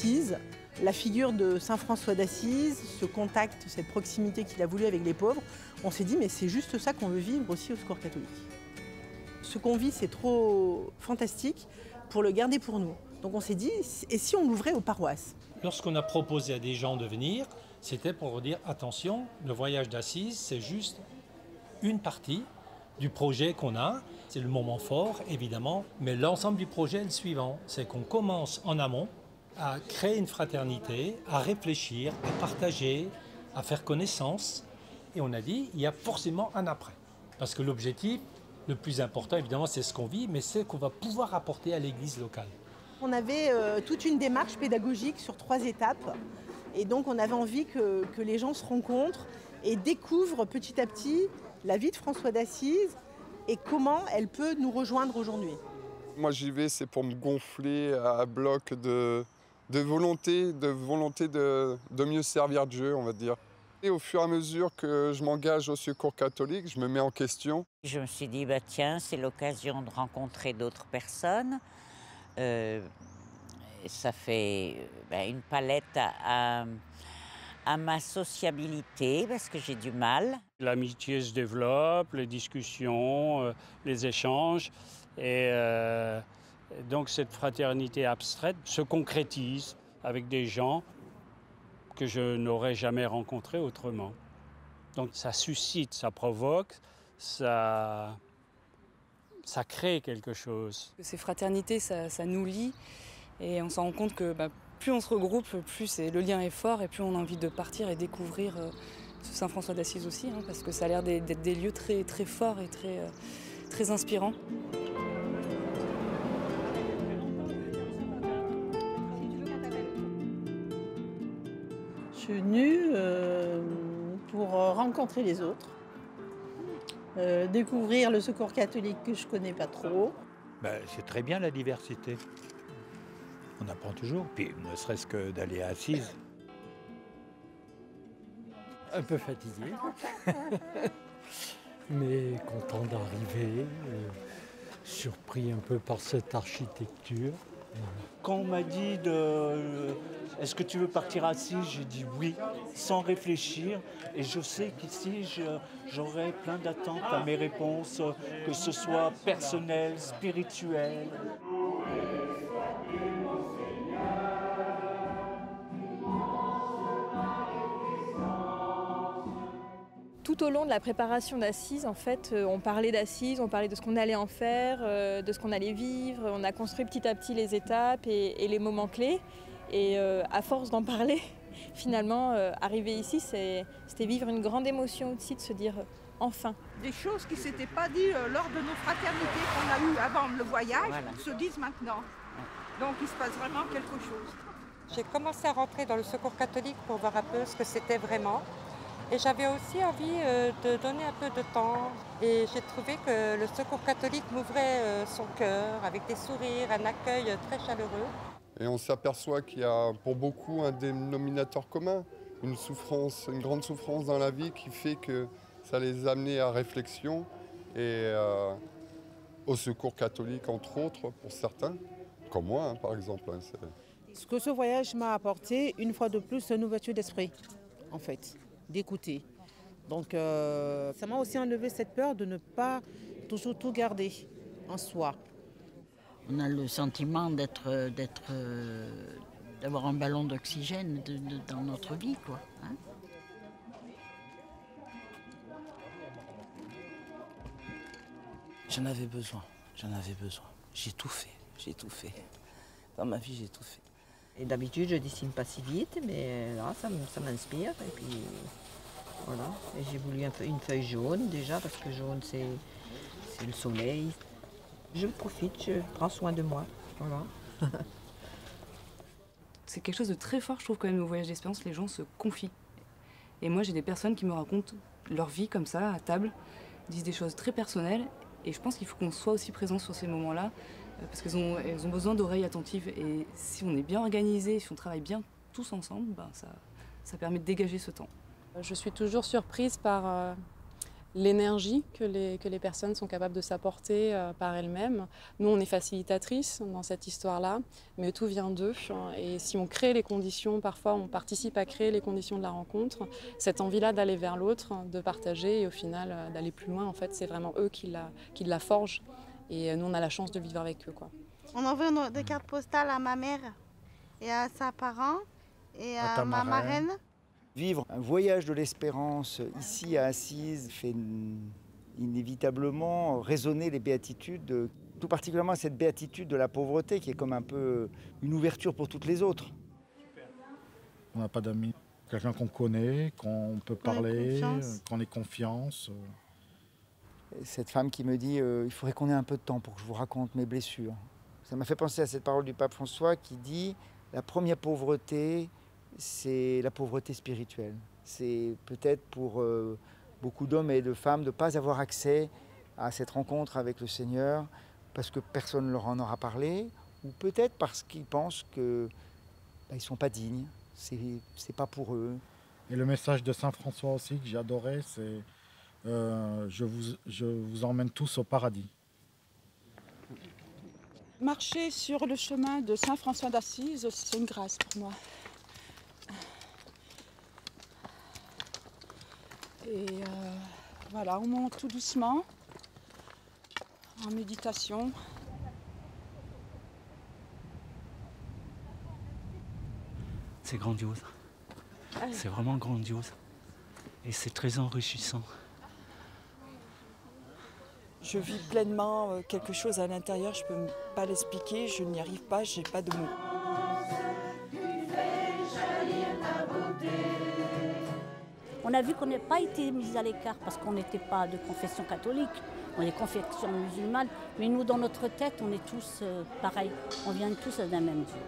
d'Assise, la figure de saint François d'Assise, ce contact, cette proximité qu'il a voulu avec les pauvres, on s'est dit mais c'est juste ça qu'on veut vivre aussi au Secours catholique. Ce qu'on vit, c'est trop fantastique pour le garder pour nous. Donc on s'est dit, et si on l'ouvrait aux paroisses? Lorsqu'on a proposé à des gens de venir, c'était pour dire attention, le voyage d'Assise, c'est juste une partie du projet qu'on a. C'est le moment fort, évidemment, mais l'ensemble du projet est le suivant. C'est qu'on commence en amont à créer une fraternité, à réfléchir, à partager, à faire connaissance. Et on a dit, il y a forcément un après. Parce que l'objectif, le plus important, évidemment, c'est ce qu'on vit, mais c'est qu'on va pouvoir apporter à l'église locale. On avait toute une démarche pédagogique sur 3 étapes. Et donc, on avait envie que les gens se rencontrent et découvrent petit à petit la vie de François d'Assise et comment elle peut nous rejoindre aujourd'hui. Moi, j'y vais, c'est pour me gonfler à bloc de volonté de mieux servir Dieu, on va dire. Et au fur et à mesure que je m'engage au Secours catholique, je me mets en question. Je me suis dit, bah, tiens, c'est l'occasion de rencontrer d'autres personnes. Ça fait une palette à ma sociabilité, parce que j'ai du mal. L'amitié se développe, les discussions, les échanges. Et donc cette fraternité abstraite se concrétise avec des gens que je n'aurais jamais rencontrés autrement. Donc ça suscite, ça provoque, ça crée quelque chose. Ces fraternités, ça nous lie et on s'en rend compte que plus on se regroupe, plus le lien est fort et plus on a envie de partir et découvrir ce saint François d'Assise aussi, parce que ça a l'air d'être des lieux très, très forts et très inspirants. Je suis venue pour rencontrer les autres, découvrir le Secours catholique que je ne connais pas trop. C'est très bien la diversité. On apprend toujours, puis ne serait-ce que d'aller à Assise. Un peu fatigué, mais content d'arriver, surpris un peu par cette architecture. Quand on m'a dit est-ce que tu veux partir à Assise, j'ai dit oui, sans réfléchir. Et je sais qu'ici, j'aurai plein d'attentes à mes réponses, que ce soit personnel, spirituel. Tout au long de la préparation d'Assise, en fait, on parlait d'Assise, on parlait de ce qu'on allait en faire, de ce qu'on allait vivre. On a construit petit à petit les étapes et les moments clés. Et à force d'en parler, finalement, arriver ici, c'était vivre une grande émotion aussi de se dire enfin. Des choses qui ne s'étaient pas dites lors de nos fraternités qu'on a eues avant le voyage, se disent maintenant. Donc il se passe vraiment quelque chose. J'ai commencé à rentrer dans le Secours catholique pour voir un peu ce que c'était vraiment. Et j'avais aussi envie de donner un peu de temps. Et j'ai trouvé que le Secours catholique m'ouvrait son cœur avec des sourires, un accueil très chaleureux. Et on s'aperçoit qu'il y a pour beaucoup un dénominateur commun, une grande souffrance dans la vie qui fait que ça les a amenés à réflexion et au Secours catholique entre autres pour certains, comme moi par exemple. Ce que ce voyage m'a apporté, une fois de plus, c'est une ouverture d'esprit, en fait, d'écouter. Donc ça m'a aussi enlevé cette peur de ne pas toujours tout garder en soi. On a le sentiment d'avoir un ballon d'oxygène dans notre vie, quoi. J'en avais besoin. J'ai tout fait. Dans ma vie, j'ai tout fait. Et d'habitude, je dessine pas si vite, mais là, ça m'inspire. Et puis, voilà. Et j'ai voulu une feuille jaune, déjà, parce que jaune, c'est le soleil. Je profite, je prends soin de moi. Voilà. C'est quelque chose de très fort, je trouve, quand même, au voyage d'expérience, les gens se confient. Et moi, j'ai des personnes qui me racontent leur vie comme ça, à table, disent des choses très personnelles. Et je pense qu'il faut qu'on soit aussi présent sur ces moments-là, parce qu'elles ont besoin d'oreilles attentives. Et si on est bien organisé, si on travaille bien tous ensemble, ça permet de dégager ce temps. Je suis toujours surprise par l'énergie que les personnes sont capables de s'apporter par elles-mêmes. Nous, on est facilitatrices dans cette histoire-là, mais tout vient d'eux. Et si on crée les conditions, parfois on participe à créer les conditions de la rencontre, cette envie-là d'aller vers l'autre, de partager et au final d'aller plus loin, en fait, c'est vraiment eux qui la forgent. Et nous, on a la chance de vivre avec eux, quoi. On envoie des cartes postales à ma mère et à ses parents et à ma marraine. Vivre un voyage de l'espérance ici à Assise fait inévitablement résonner les béatitudes, tout particulièrement cette béatitude de la pauvreté qui est comme un peu une ouverture pour toutes les autres. On n'a pas d'amis, quelqu'un qu'on connaît, qu'on peut parler, qu'on ait confiance. Cette femme qui me dit il faudrait qu'on ait un peu de temps pour que je vous raconte mes blessures. Ça m'a fait penser à cette parole du pape François qui dit la première pauvreté, c'est la pauvreté spirituelle. C'est peut-être pour beaucoup d'hommes et de femmes de ne pas avoir accès à cette rencontre avec le Seigneur parce que personne ne leur en aura parlé ou peut-être parce qu'ils pensent qu'ils ne sont pas dignes, c'est pas pour eux. Et le message de Saint François aussi que j'ai adoré, c'est je vous emmène tous au paradis. Marcher sur le chemin de Saint François d'Assise, c'est une grâce pour moi. Et voilà, on monte tout doucement, en méditation. C'est grandiose. C'est vraiment grandiose. Et c'est très enrichissant. Je vis pleinement quelque chose à l'intérieur, je ne peux pas l'expliquer, je n'y arrive pas, je n'ai pas de mots. On a vu qu'on n'a pas été mis à l'écart parce qu'on n'était pas de confession catholique, on est confession musulmane, mais nous, dans notre tête, on est tous pareils, on vient tous d'un même Dieu.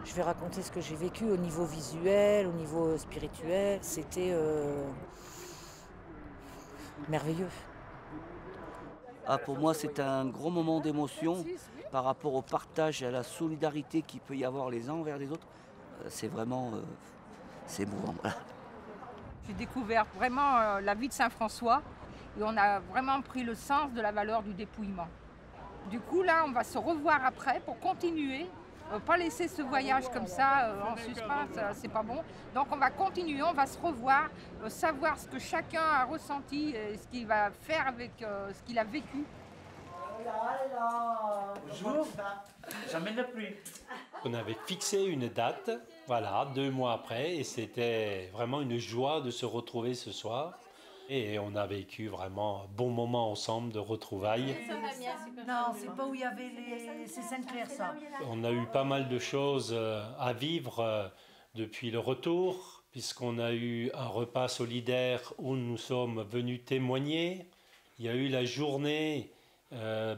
Je vais raconter ce que j'ai vécu au niveau visuel, au niveau spirituel. C'était merveilleux. Pour moi, c'est un gros moment d'émotion par rapport au partage et à la solidarité qu'il peut y avoir les uns envers les autres. C'est vraiment c'est émouvant. Voilà. J'ai découvert vraiment la vie de Saint François et on a vraiment pris le sens de la valeur du dépouillement. Du coup, là, on va se revoir après pour continuer. Pas laisser ce voyage comme ça en suspens, c'est pas bon. Donc on va continuer, on va se revoir, savoir ce que chacun a ressenti et ce qu'il va faire avec ce qu'il a vécu. Bonjour, j'emmène la pluie. On avait fixé une date, voilà, 2 mois après, et c'était vraiment une joie de se retrouver ce soir. Et on a vécu vraiment un bon moment ensemble de retrouvailles. Non, c'est pas où il y avait c'est Sainte-Claire, ça. On a eu pas mal de choses à vivre depuis le retour, puisqu'on a eu un repas solidaire où nous sommes venus témoigner. Il y a eu la journée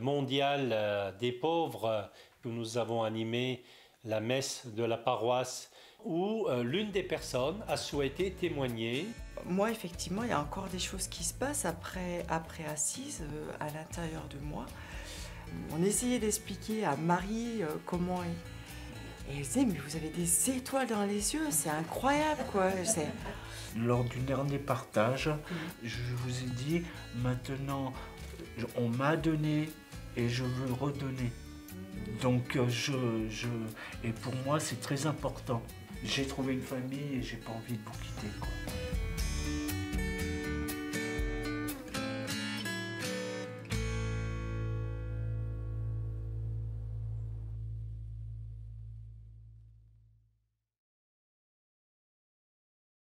mondiale des pauvres où nous avons animé la messe de la paroisse où l'une des personnes a souhaité témoigner. Moi, effectivement, il y a encore des choses qui se passent après Assise, à l'intérieur de moi. On essayait d'expliquer à Marie comment... Et elle disait, mais vous avez des étoiles dans les yeux, c'est incroyable, quoi. Lors du dernier partage, je vous ai dit, maintenant, on m'a donné et je veux redonner. Donc, et pour moi, c'est très important. J'ai trouvé une famille et j'ai pas envie de vous quitter, quoi.